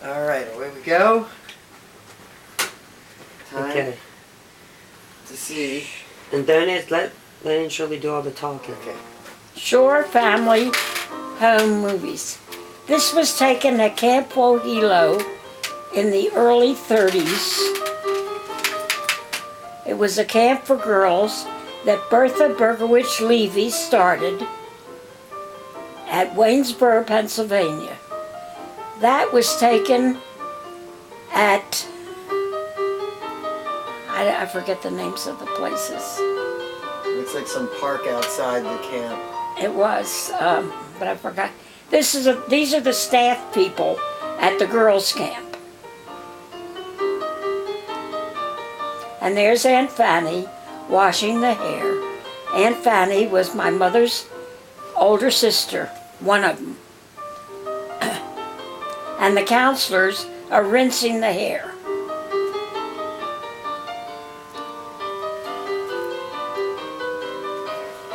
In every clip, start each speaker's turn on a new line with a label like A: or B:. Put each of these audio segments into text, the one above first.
A: All right, away we go. Time to see.
B: And then let Aunt Shirley do all the talking.
A: Okay.
C: Shore Family Home Movies. This was taken at Camp Wohelo in the early 30s. It was a camp for girls that Bertha Bergowitz Levy started at Waynesboro, Pennsylvania. That was taken at, I forget the names of the places.
A: Looks like some park outside the camp.
C: It was, but I forgot. These are the staff people at the girls' camp. And there's Aunt Fanny washing the hair. Aunt Fanny was my mother's older sister, one of them. And the counselors are rinsing the hair.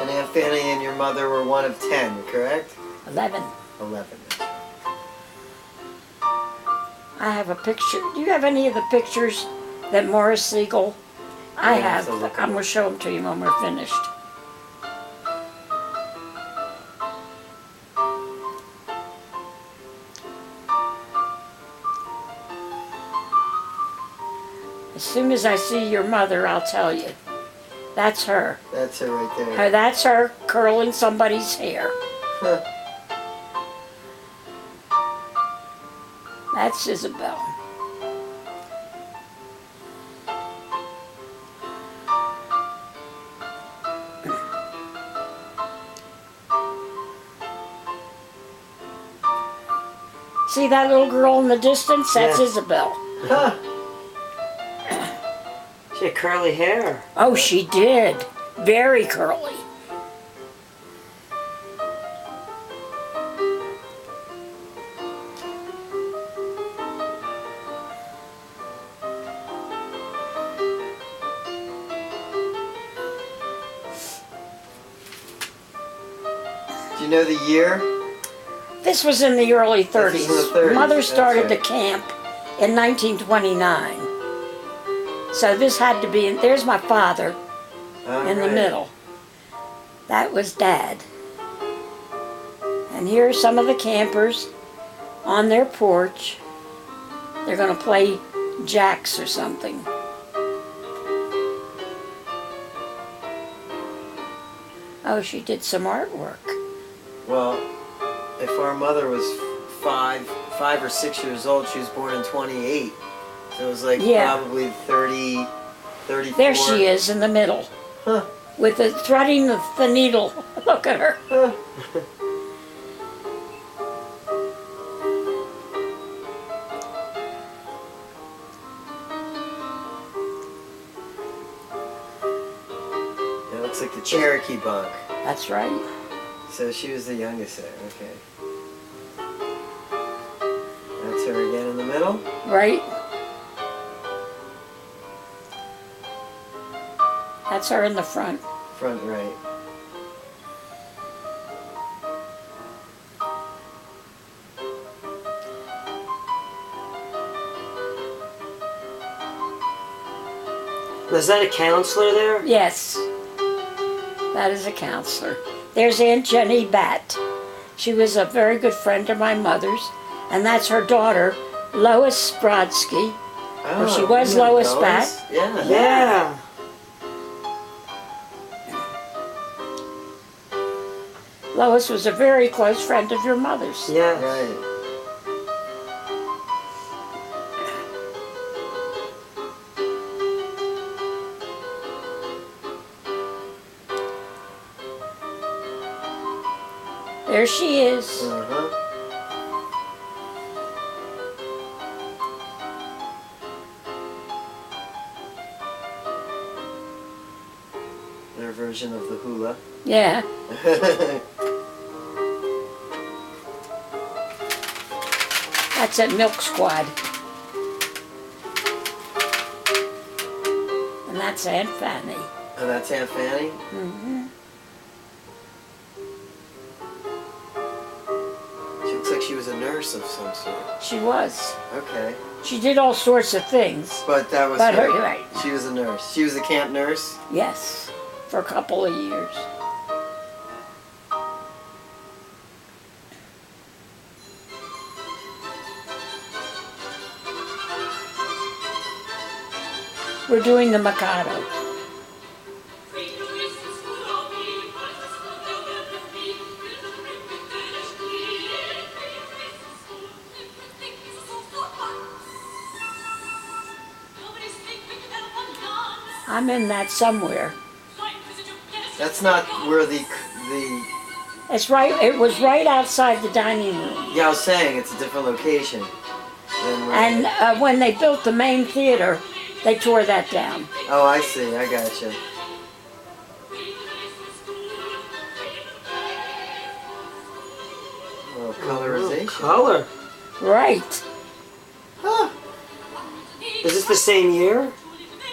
A: And Aunt Fanny and your mother were one of 10, correct?
C: 11.
A: 11.
C: I have a picture. Do you have any of the pictures that Morris Siegel? I have. I'm going to show them to you when we're finished. As soon as I see your mother, I'll tell you. That's her.
A: That's her right there.
C: That's her curling somebody's hair.
A: Huh.
C: That's Isabel. See that little girl in the distance? That's Isabel.
A: Huh.
B: She had curly hair.
C: Oh, she did. Very curly.
A: Do you know the year?
C: This was in the early 30s.
A: This is in the 30s,
C: Mother started
A: that's
C: the
A: right.
C: camp in 1929. So this had to be, there's my father in the middle. That was Dad. And here are some of the campers on their porch. They're going to play jacks or something. Oh, she did some artwork.
A: Well, if our mother was five or 6 years old, she was born in 28. So it was like probably 30, 34.
C: There she is in the middle.
A: Huh.
C: With the threading of the needle. Look at her.
A: Huh. It looks like the Cherokee bunk.
C: That's right.
A: So she was the youngest there, okay. That's her again in the middle?
C: Right? That's her in the front.
A: Front right.
B: Was that a counselor there?
C: Yes. That is a counselor. There's Aunt Jenny Batt. She was a very good friend of my mother's. And that's her daughter, Lois Brodsky.
A: Oh,
C: She was
A: you know
C: Lois Batt.
A: Yeah.
B: Yeah.
C: Lois was a very close friend of your mother's.
B: Yeah.
A: Right.
C: There she is.
A: Uh-huh. Their version of the hula.
C: Yeah. That's at Milk Squad. And that's Aunt Fanny.
A: And that's Aunt Fanny?
C: Mm-hmm.
A: She looks like she was a nurse nurse of some sort.
C: She was.
A: Okay.
C: She did all sorts of things.
A: But that was
C: But
A: her.
C: right.
A: She was a nurse. She was a camp nurse?
C: Yes, for a couple of years. We're doing the Mikado. I'm in that somewhere.
A: That's not where the
C: It's right. It was right outside the dining room.
A: yeah, I was saying it's a different location than where,
C: And when they built the main theater, they tore that down.
A: oh, I see. I gotcha. Oh, colorization.
B: Color.
C: Right.
A: Huh.
B: Is this the same year?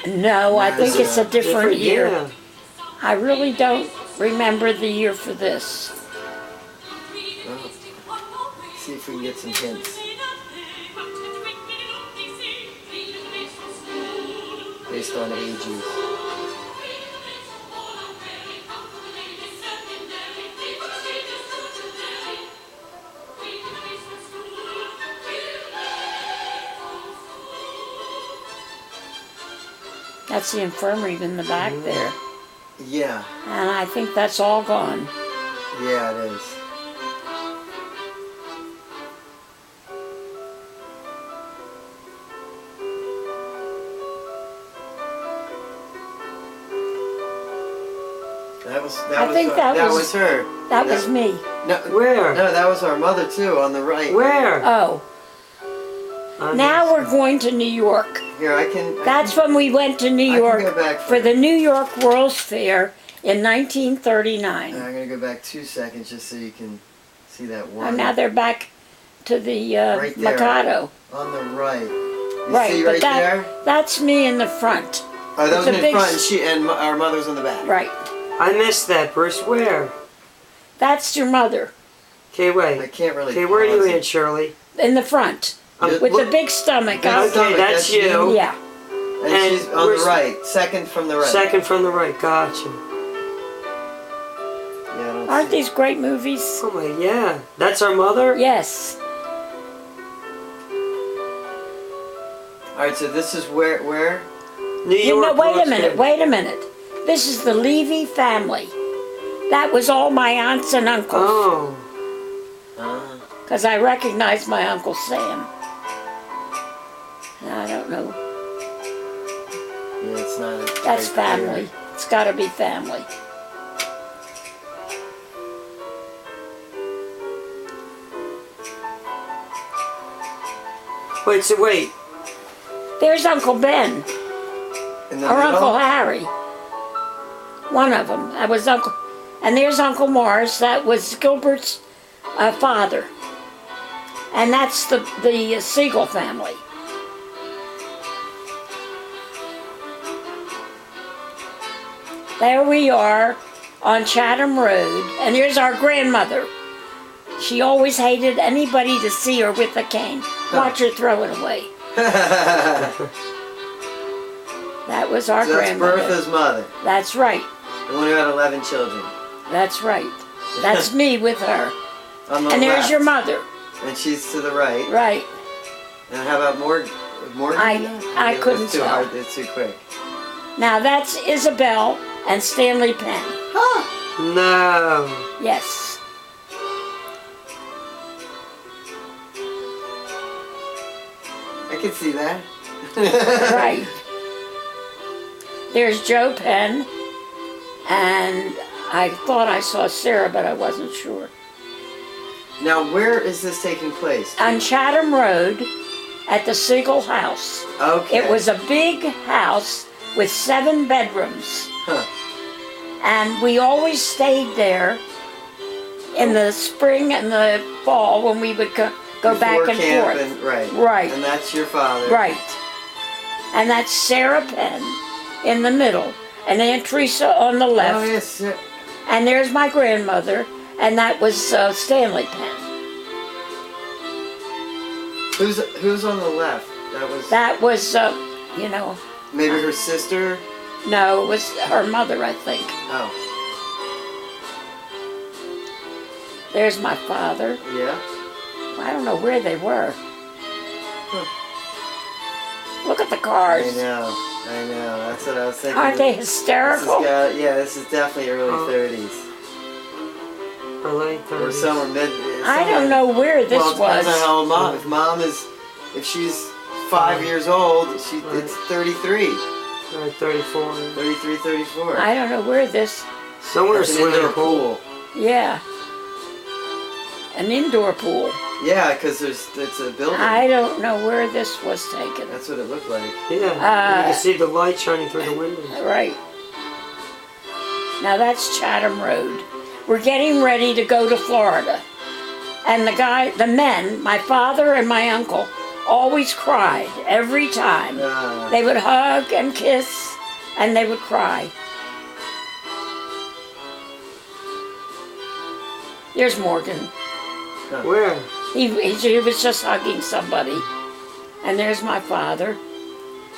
C: No, I think it's a different year.
B: Yeah.
C: I really don't remember the year for this.
A: Oh. See if we can get some hints. Based on ages.
C: That's the infirmary in the back there.
A: Yeah.
C: And I think that's all gone.
A: Yeah, it is. That was her.
C: That was me.
A: No,
B: Where?
A: No, that was our mother too, on the right.
B: Where?
C: Oh. Now we're going to New York.
A: Here, I can.
C: That's when we went to New
A: I
C: York
A: can go back
C: for the New York World's Fair in 1939.
A: I'm gonna go back 2 seconds just so you can see that one.
C: And now they're back to the
A: Right there.
C: Mikado.
A: On the right. You
C: Right,
A: see
C: but
A: right there?
C: that's me in the front.
A: Oh, that was
C: the
A: in
C: big
A: front, and our mother's on the back.
C: Right.
B: I missed that, Bruce. Where?
C: That's your mother
B: Okay, wait.
A: I can't really.
B: Okay, where are you
A: pause
B: in,
A: it.
B: Shirley?
C: in the front with the big stomach.
A: Big
C: out.
A: stomach,
B: Okay, that's you.
C: Yeah.
A: And she's on the
B: where's-
A: right, second from the right.
B: Second from the right. Gotcha.
A: Yeah, I don't
C: Aren't
A: see.
C: these great movies?
B: Oh my, yeah. That's our mother?
C: Yes.
A: All right, so this is where?
B: New
C: You know,
B: York.
C: wait a minute. This is the Levy family. That was all my aunts and uncles.
B: Oh.
C: Because I recognize my Uncle Sam. I don't know.
A: Yeah, it's not.
C: That's
A: right
C: family. It's got to be family.
B: Wait.
C: There's Uncle Ben.
A: In the
C: Or
A: middle?
C: Uncle Harry. One of them. That was Uncle. And there's Uncle Morris. That was Gilbert's father. And that's the Siegel family. There we are on Chatham Road. And here's our grandmother. She always hated anybody to see her with a cane. Watch her throw it away. That was our
A: So that's
C: grandmother.
A: Bertha's mother,
C: That's right.
A: the one who had 11 children.
C: That's right. That's me with her.
A: On the
C: And there's
A: left.
C: your mother.
A: And she's to the right.
C: Right.
A: And how about Morgan?
C: I couldn't
A: It's too
C: tell.
A: hard. It's too quick.
C: Now that's Isabel and Stanley Penn.
B: No.
C: Yes.
A: I can see that.
C: Right. There's Joe Penn. And I thought I saw Sarah, but I wasn't sure.
A: Now, where is this taking place?
C: On Chatham Road at the Siegel house.
A: Okay.
C: It was a big house with 7 bedrooms.
A: Huh.
C: And we always stayed there in the spring and the fall when we would go
A: Before
C: back and
A: camp
C: forth.
A: and- right.
C: Right.
A: And that's your father.
C: Right. And that's Sarah Penn in the middle. And Aunt Teresa on the left.
A: Oh, yes. Yeah.
C: And there's my grandmother. And that was Stanley Penn.
A: Who's on the left?
C: That was, you know.
A: Maybe her sister?
C: No, it was her mother, I think.
A: Oh.
C: There's my father.
A: Yeah?
C: I don't know where they were.
A: Huh.
C: Look at the cars.
A: I know. That's what I was thinking.
C: Aren't they hysterical?
A: This is definitely early 30s.
B: Early 30s.
A: Or somewhere mid.
C: I don't know where this
A: was.
C: was.
A: Depends on how old mom. If she's 5 years old, it's 33.
B: Right, 34.
A: 33, 34.
C: I don't know where this.
B: Somewhere
A: That's an indoor
B: pool.
C: Yeah. An indoor pool.
A: Yeah, because it's a building.
C: I don't know where this was taken.
A: That's what it looked like.
B: Yeah, you can see the light shining through the windows.
C: Right. Now that's Chatham Road. We're getting ready to go to Florida. And the men, my father and my uncle, always cried every time. They would hug and kiss, and they would cry. There's Morgan.
B: Where?
C: He was just hugging somebody. And there's my father.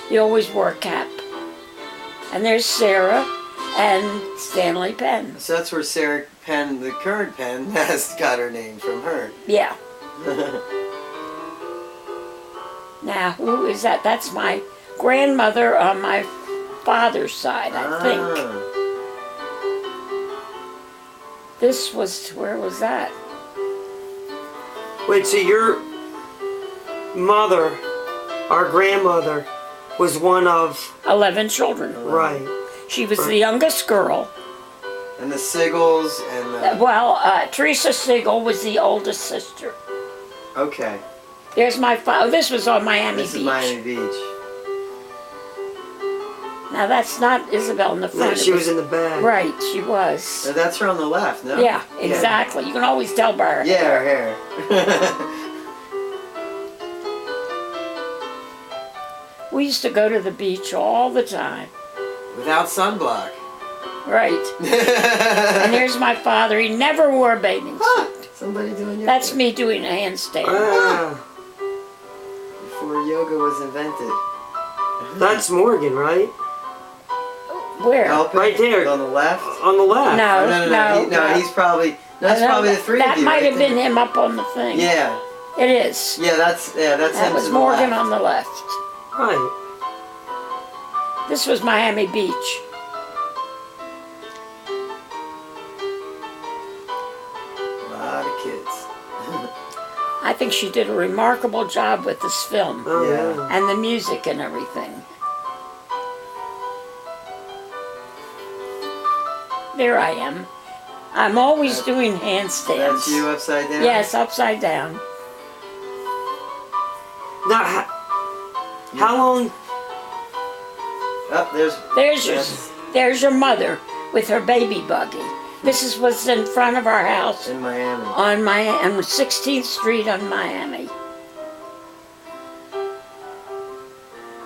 C: He always wore a cap. And there's Sarah and Stanley Penn.
A: So that's where Sarah Penn, the current Penn, has got her name from her.
C: Yeah. Now, who is that? That's my grandmother on my father's side, I think. This was, where was that?
B: Wait, so your mother, our grandmother, was one of
C: 11 children.
B: Right.
C: She was the youngest girl.
A: And the Sigels and the...
C: Teresa Sigel was the oldest sister.
A: Okay.
C: There's my father. This was on Miami Beach.
A: This is Miami Beach.
C: Now that's not Isabel in the front.
B: No, she was in the back.
C: Right, she was.
A: Now that's her on the left, no?
C: Yeah, exactly. Yeah. You can always tell by her
A: hair.
C: hair.
A: Her hair.
C: We used to go to the beach all the time.
A: Without sunblock.
C: Right. And there's my father. He never wore a bathing suit.
A: Somebody doing yoga.
C: That's me doing a handstand.
A: Before yoga was invented.
B: That's Morgan, right?
C: Where?
B: Right there.
A: On the left?
B: On the left.
C: No.
A: He's probably... That's probably the three
C: that
A: of you.
C: That might
A: right
C: have
A: there.
C: been him up on the thing.
A: Yeah.
C: It is.
A: Yeah, that's him.
C: That was
A: to the
C: Morgan
A: left.
C: on the left.
B: Right.
C: This was Miami Beach.
A: A lot of kids.
C: I think she did a remarkable job with this film.
B: Oh, yeah.
C: And the music and everything. There I am. I'm always doing handstands.
A: That's you upside down?
C: Yes, upside down.
B: Now, how long?
A: Oh,
C: there's your mother with her baby buggy. This was in front of our house.
A: In Miami.
C: On 16th Street on Miami.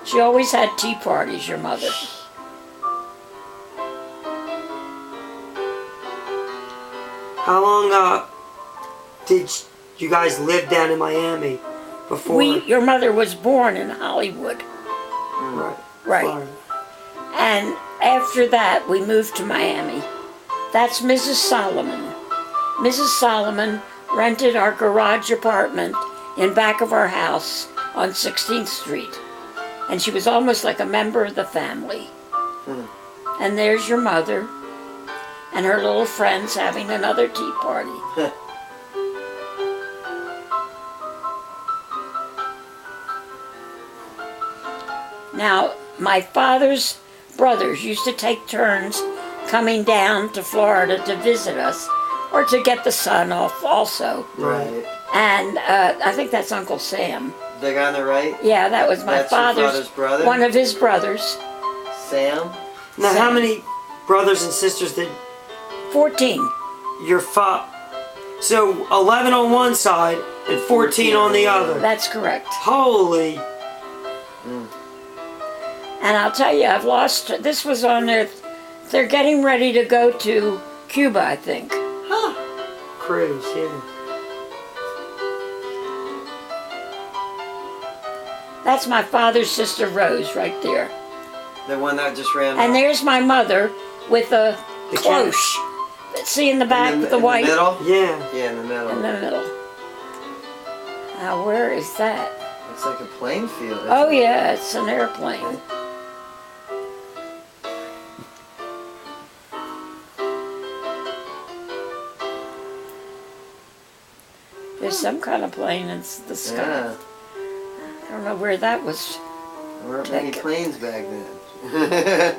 C: She always had tea parties, your mother.
B: How long did you guys live down in Miami before?
C: Your mother was born in Hollywood. Right.
B: Florida.
C: And after that, we moved to Miami. That's Mrs. Solomon. Mrs. Solomon rented our garage apartment in back of our house on 16th Street. And she was almost like a member of the family. And there's your mother and her little friends having another tea party. Now, my father's brothers used to take turns coming down to Florida to visit us or to get the sun off also.
A: Right.
C: And I think that's Uncle Sam.
A: The guy on the right?
C: Yeah, that was my father's
A: brother?
C: One of his brothers.
A: Sam?
B: Now, how many brothers and sisters did
C: 14.
B: your father? So 11 on one side and 14 on the other.
C: That's correct.
B: Holy.
C: And I'll tell you, I've lost. This was on their. They're getting ready to go to Cuba, I think.
B: Cruise, yeah.
C: That's my father's sister Rose right there.
A: The one that just ran
C: And
A: off.
C: there's my mother with a cloche. See in the back with the white?
A: In the middle?
B: Yeah.
A: Yeah, in the middle.
C: In the middle. Now, where is that?
A: Looks like a plane field.
C: Oh, yeah, it's an airplane. There's some kind of plane in the sky.
A: Yeah.
C: I don't know where that was.
A: There weren't many planes back then.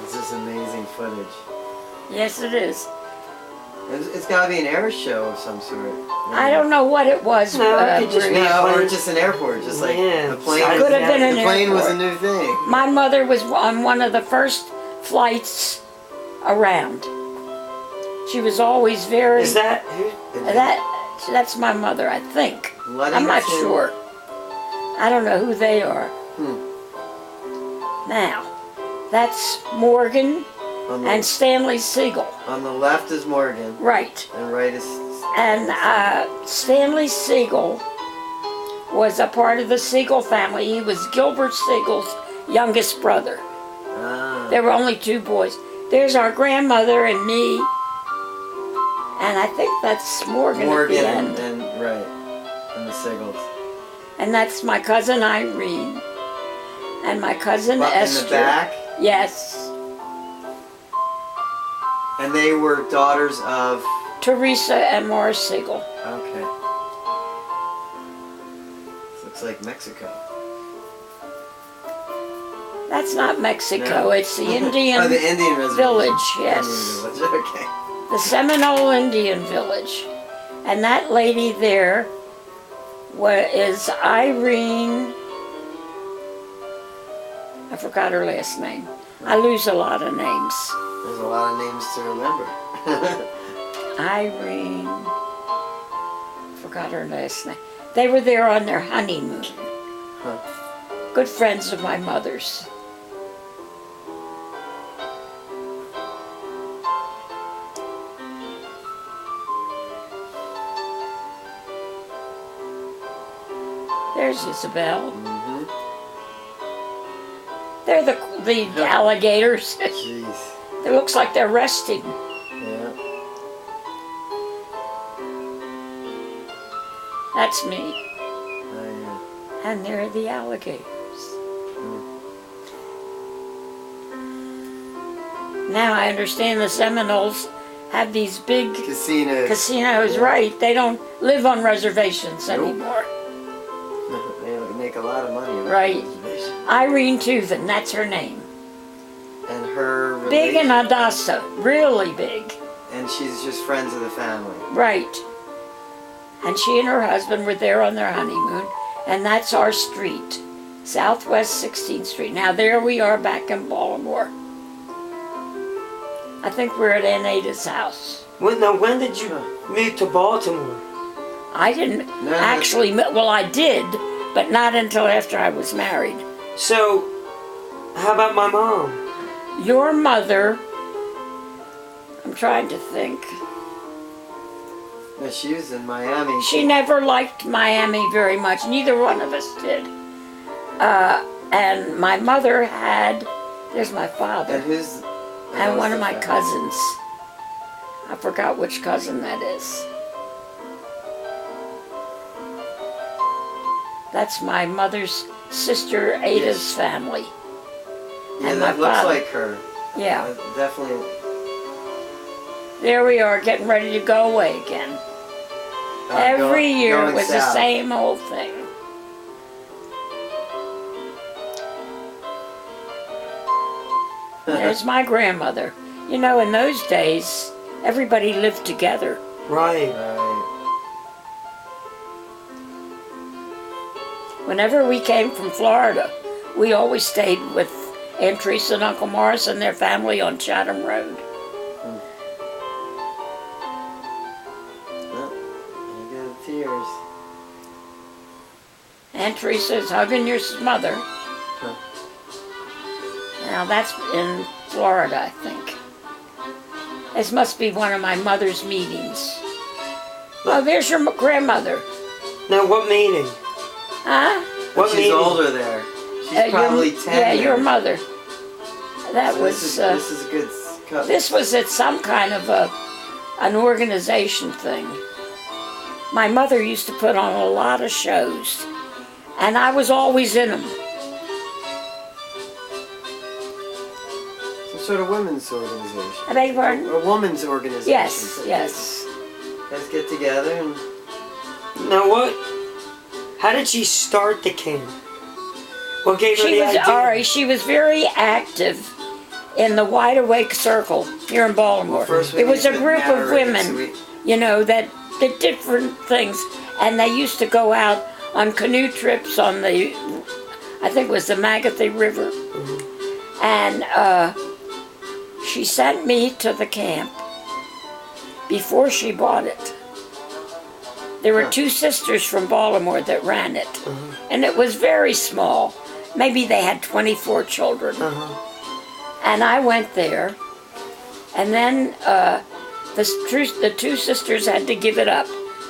A: This is amazing footage.
C: Yes, it is.
A: It's got to be an air show of some sort.
C: I don't know what it was.
B: No, it could just be a
A: or
B: plane.
A: just an airport, just like
B: Yeah,
A: the plane.
C: Could have been an
A: The plane was a
C: airport.
A: new thing.
C: My mother was on one of the first flights around. She was always very.
B: Is that who?
C: That's my mother, I think. I'm not
A: Ludington.
C: sure. I don't know who they are.
A: Hmm.
C: Now, that's Morgan
A: On
C: and Stanley Siegel.
A: on the left is Morgan,
C: Right.
A: and right is.
C: And Stanley Siegel was a part of the Siegel family. He was Gilbert Siegel's youngest brother.
A: Ah.
C: There were only two boys. There's our grandmother and me. And I think that's Morgan at the end.
A: and right, and the Siegels.
C: And that's my cousin Irene. And my cousin
A: But
C: Esther.
A: in the back,
C: Yes.
A: and they were daughters of.
C: Teresa and Morris Siegel.
A: Okay. This looks like Mexico.
C: That's not Mexico.
A: No.
C: It's the Indian,
A: Oh, the Indian reservation.
C: village, yes.
A: Indian village. Okay.
C: The Seminole Indian village. And that lady there is Irene. I forgot her last name. I lose a lot of names.
A: There's a lot of names to remember.
C: Irene. Forgot her last name. They were there on their honeymoon.
A: Huh.
C: Good friends of my mother's. There's Isabel.
A: Mm-hmm.
C: They're the alligators.
A: Jeez.
C: It looks like they're resting.
A: Yeah.
C: That's me.
A: Oh,
C: And there are the alligators. Now I understand the Seminoles have these big
A: yeah. Casinos.
C: casinos, right? They don't live on reservations
A: Nope.
C: anymore.
A: They make a lot of money. On
C: Right.
A: reservation.
C: Irene Tuvin, that's her name.
A: And her.
C: Big in
A: relation-
C: Adasa, really big.
A: And she's just friends of the family.
C: Right. And she and her husband were there on their honeymoon, and that's our street, Southwest 16th Street. Now there we are back in Baltimore. I think we're at Aunt Ada's house.
B: When did you move to Baltimore?
C: I didn't
A: No,
C: actually, well, I did, but not until after I was married.
B: So, how about my mom?
C: Your mother, I'm trying to think.
A: No, she was in Miami.
C: She never liked Miami very much. Neither one of us did. And my mother had, there's my father,
A: And who's?
C: and one of my
A: cousin.
C: cousins. I forgot which cousin that is. That's my mother's sister Ada's family.
A: Yeah,
C: And my
A: that looks
C: father.
A: like her.
C: Yeah.
A: Definitely.
C: There we are, getting ready to go away again. Every year
A: going
C: it was the
A: south.
C: same old thing. There's my grandmother. You know, in those days, everybody lived together.
B: Right.
A: Right.
C: Whenever we came from Florida, we always stayed with Aunt Teresa and Uncle Morris and their family on Chatham Road.
A: Well, you got the tears.
C: Aunt Teresa is hugging your mother.
A: Huh.
C: Now that's in Florida, I think. This must be one of my mother's meetings. Oh, there's your grandmother.
B: Now, what meeting?
C: Huh?
B: What
A: She's
B: meeting?
A: older there. She's probably 10.
C: Yeah, your mother. That
A: So
C: was.
A: this is a good cut.
C: This was at some kind of an organization thing. My mother used to put on a lot of shows, and I was always in them.
A: Some sort of women's organization.
C: I beg your pardon?
A: A woman's organization.
C: Yes, yes.
A: Let's get together and.
B: Now, what? How did she start the camp? What gave her
C: She
B: the
C: was
B: idea?
C: all right. She was very active in the Wide Awake Circle here in Baltimore.
A: First we
C: It was a
A: need to
C: group of
A: narrate,
C: women,
A: so we-
C: you know, that did different things, and they used to go out on canoe trips on the, I think it was the Magathy River, and she sent me to the camp before she bought it. There were two sisters from Baltimore that ran it, and it was very small. Maybe they had 24 children. And I went there, and then the two sisters had to give it up.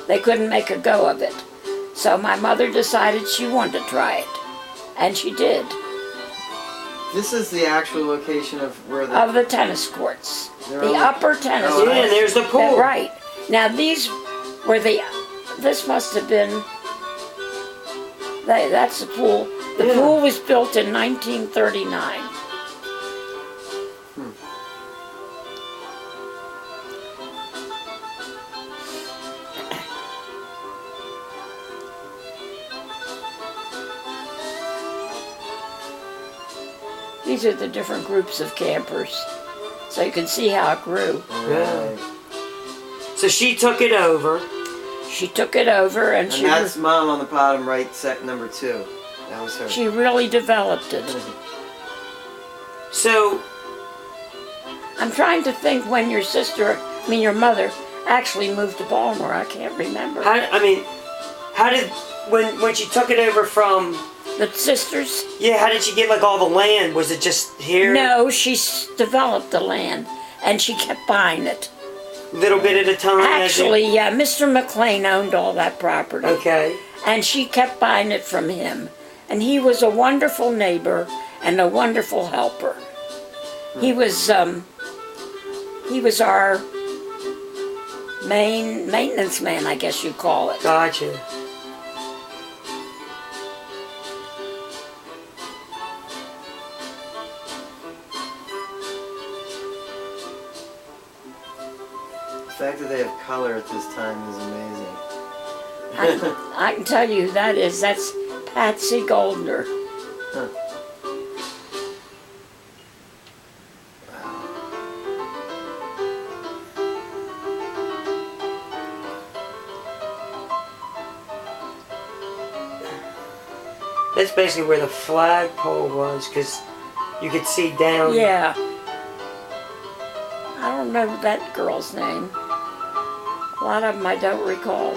C: They couldn't make a go of it. So my mother decided she wanted to try it, and she did.
A: This is the actual location of where the.
C: Of the tennis courts,
A: They're
C: the
A: all-
C: upper tennis
A: Oh,
C: courts.
B: Yeah, there's the pool.
C: Right. Now these were this must have been, that's the pool. The
B: Yeah.
C: pool was built in 1939. These are the different groups of campers. So you can see how it grew.
A: Right.
B: So she took it over.
C: She took it over and
A: And that's Mom on the bottom right, set number 2. That was her.
C: she really developed it.
B: So,
C: I'm trying to think when your your mother, actually moved to Baltimore. I can't remember.
B: how did, when she took it over from,
C: The sisters?
B: yeah, how did she get like all the land? Was it just here?
C: No, she developed the land and she kept buying it.
B: Little bit at a time? as it-
C: Actually, yeah, Mr. McLean owned all that property.
B: Okay.
C: And she kept buying it from him. And he was a wonderful neighbor and a wonderful helper. He was our main maintenance man, I guess you'd call it.
B: Gotcha.
A: The fact that they have color at this time is amazing.
C: I can tell you who that is. That's Patsy Goldner.
A: Huh.
B: That's basically where the flagpole was, because you could see down.
C: Yeah. I don't know that girl's name. A lot of them I don't recall.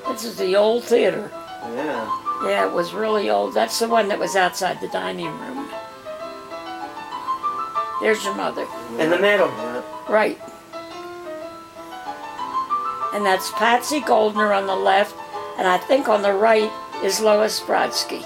C: This is the old theater.
A: Yeah.
C: Yeah, it was really old. That's the one that was outside the dining room. There's your mother.
B: In the middle.
A: Yeah.
C: Right. And that's Patsy Goldner on the left, and I think on the right is Lois Brodsky.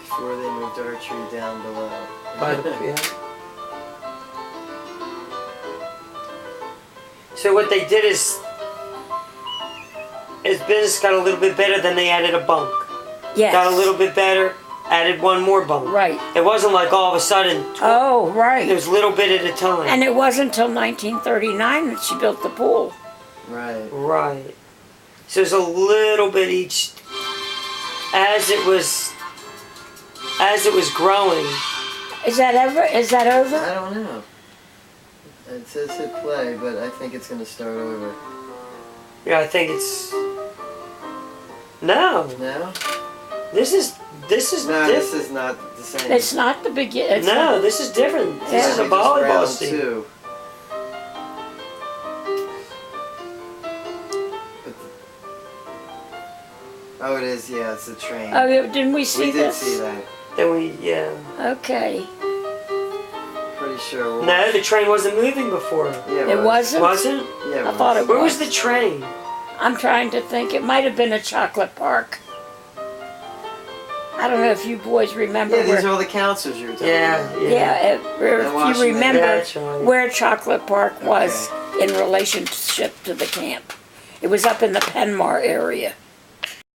A: Before they moved archery down below.
B: By the, yeah. So what they did is, as business got a little bit better, then they added a bunk.
C: Yes.
B: Got a little bit better, added one more bunk.
C: Right.
B: It wasn't like all of a sudden.
C: Oh,
B: It
C: right.
B: was a little bit at a time.
C: And it wasn't until 1939 that she built the pool.
A: Right.
B: Right. So there's a little bit each as it was growing.
C: Is that over?
A: I don't know. It says hit play, but I think it's going to start over.
B: Yeah, I think it's... No.
A: No?
B: This is
A: No, this is not the same.
C: It's not the beginning.
B: No, this is different. This is a
A: We just
B: volleyball
A: round
B: scene.
A: 2. Oh, it is, yeah, it's a train.
C: Oh, didn't we see
A: we did
C: this?
A: see that.
B: Then we, yeah.
C: Okay.
A: Pretty sure.
B: No, the train wasn't moving before.
C: It
A: Yeah,
C: wasn't?
B: Wasn't?
A: Yeah,
C: I thought it
B: Where
C: was.
B: was the train?
C: I'm trying to think. It might have been a chocolate park. I don't know if you boys remember
A: Yeah, these
C: where.
A: are all the counselors you were talking
B: Yeah,
A: about.
C: Yeah, if you
A: Washington.
C: remember
B: That's right.
C: where Chocolate Park was in relationship to the camp. It was up in the Penmar area.